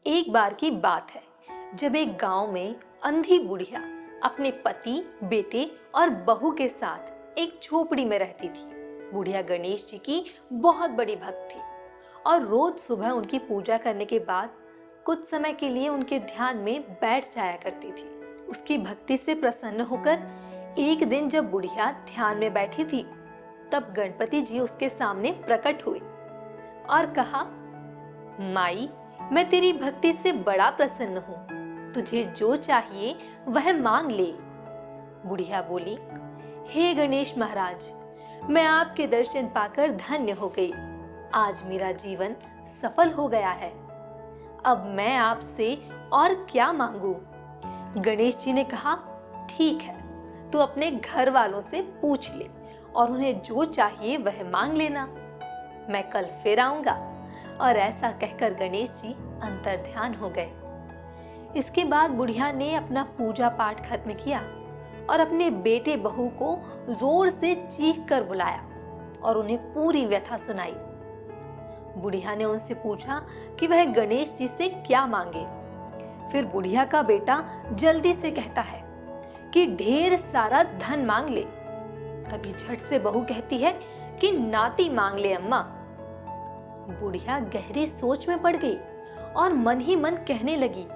एक बार की बात है जब एक गांव में अंधी बुढ़िया अपने पति, बेटे और बहू के साथ एक झोपड़ी में रहती थी। बुढ़िया गणेश जी की बहुत बड़ी भक्त थी और रोज सुबह उनकी पूजा करने के बाद कुछ समय के लिए उनके ध्यान में बैठ जाया करती थी। उसकी भक्ति से प्रसन्न होकर एक दिन जब बुढ़िया ध्यान में बैठी थी, तब गणपति जी उसके सामने प्रकट हुए और कहा, माई, मैं तेरी भक्ति से बड़ा प्रसन्न हूँ, तुझे जो चाहिए वह मांग ले। बुढ़िया बोली, हे गणेश महाराज, मैं आपके दर्शन पाकर धन्य हो गई। आज मेरा जीवन सफल हो गया है। अब मैं आपसे और क्या मांगू? गणेश जी ने कहा, ठीक है, तू अपने घर वालों से पूछ ले और उन्हें जो चाहिए वह मांग लेना। मैं कल फिर आऊंगा। और ऐसा कहकर गणेश जी अंतर ध्यान हो गए। इसके बाद बुढ़िया ने अपना पूजा पाठ खत्म किया और अपने बेटे बहू को जोर से चीख कर बुलाया और उन्हें पूरी व्यथा सुनाई। बुढ़िया ने उनसे पूछा कि वह गणेश जी से क्या मांगे। फिर बुढ़िया का बेटा जल्दी से कहता है कि ढेर सारा धन मांग ले। तभी झट से बहू कहती है कि नाती मांग ले अम्मा। बुढ़िया गहरी सोच में पड़ गई और मन ही मन कहने लगी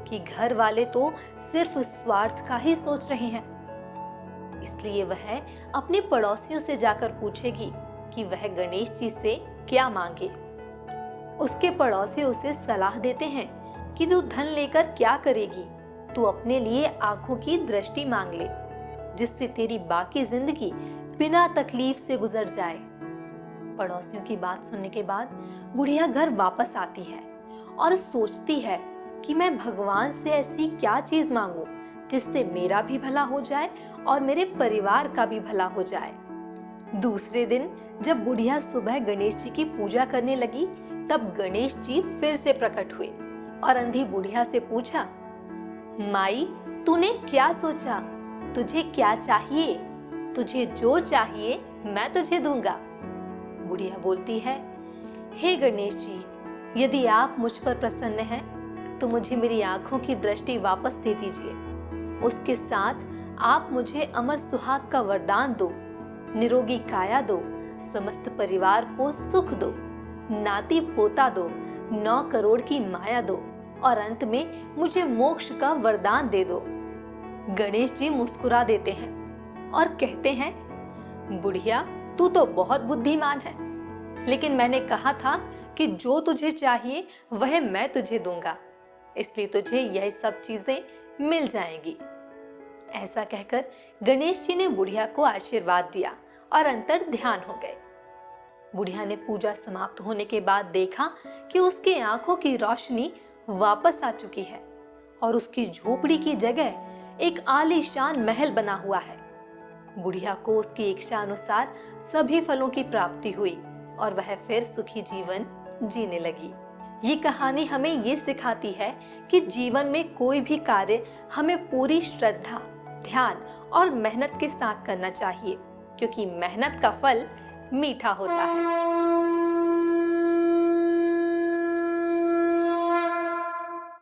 कि घर वाले तो सिर्फ स्वार्थ का ही सोच रहे हैं, इसलिए वह अपने पड़ोसियों से जाकर पूछेगी कि वह गणेश जी से क्या मांगे। उसके पड़ोसी उसे सलाह देते हैं कि तू धन लेकर क्या करेगी, तू अपने लिए आंखों की दृष्टि मांग ले, जिससे तेरी बाकी जिंदगी बिना तकलीफ से गुजर जाए। पड़ोसियों की बात सुनने के बाद बुढ़िया घर वापस आती है और सोचती है कि मैं भगवान से ऐसी क्या चीज मांगूं जिससे मेरा भी भला हो जाए और मेरे परिवार का भी भला हो जाए। दूसरे दिन जब बुढ़िया सुबह गणेश जी की पूजा करने लगी, तब गणेश जी फिर से प्रकट हुए और अंधी बुढ़िया से पूछा, माई, तूने क्या सोचा? तुझे क्या चाहिए? तुझे जो चाहिए मैं तुझे दूंगा। बुढ़िया बोलती है, हे गणेश जी, यदि आप मुझ पर प्रसन्न हैं तो मुझे मेरी आंखों की दृष्टि वापस दे दीजिए। उसके साथ आप मुझे अमर सुहाग का वरदान दो, निरोगी काया दो, समस्त परिवार को सुख दो, नाती पोता दो, 9 करोड़ की माया दो और अंत में मुझे मोक्ष का वरदान दे दो। गणेश जी मुस्कुरा देते हैं और कहते हैं, बुढ़िया, तू तो बहुत बुद्धिमान है, लेकिन मैंने कहा था कि जो तुझे चाहिए वह मैं तुझे दूंगा, इसलिए तुझे यह सब चीजें मिल जाएंगी। ऐसा कहकर गणेश जी ने बुढ़िया को आशीर्वाद दिया और अंतर ध्यान हो गए। बुढ़िया ने पूजा समाप्त होने के बाद देखा कि उसके आंखों की रोशनी वापस आ चुकी है और उसकी झोपड़ी की जगह एक आलीशान महल बना हुआ है। बुढ़िया को उसकी इच्छा अनुसार सभी फलों की प्राप्ति हुई और वह फिर सुखी जीवन जीने लगी। ये कहानी हमें ये सिखाती है कि जीवन में कोई भी कार्य हमें पूरी श्रद्धा, ध्यान और मेहनत के साथ करना चाहिए, क्योंकि मेहनत का फल मीठा होता है।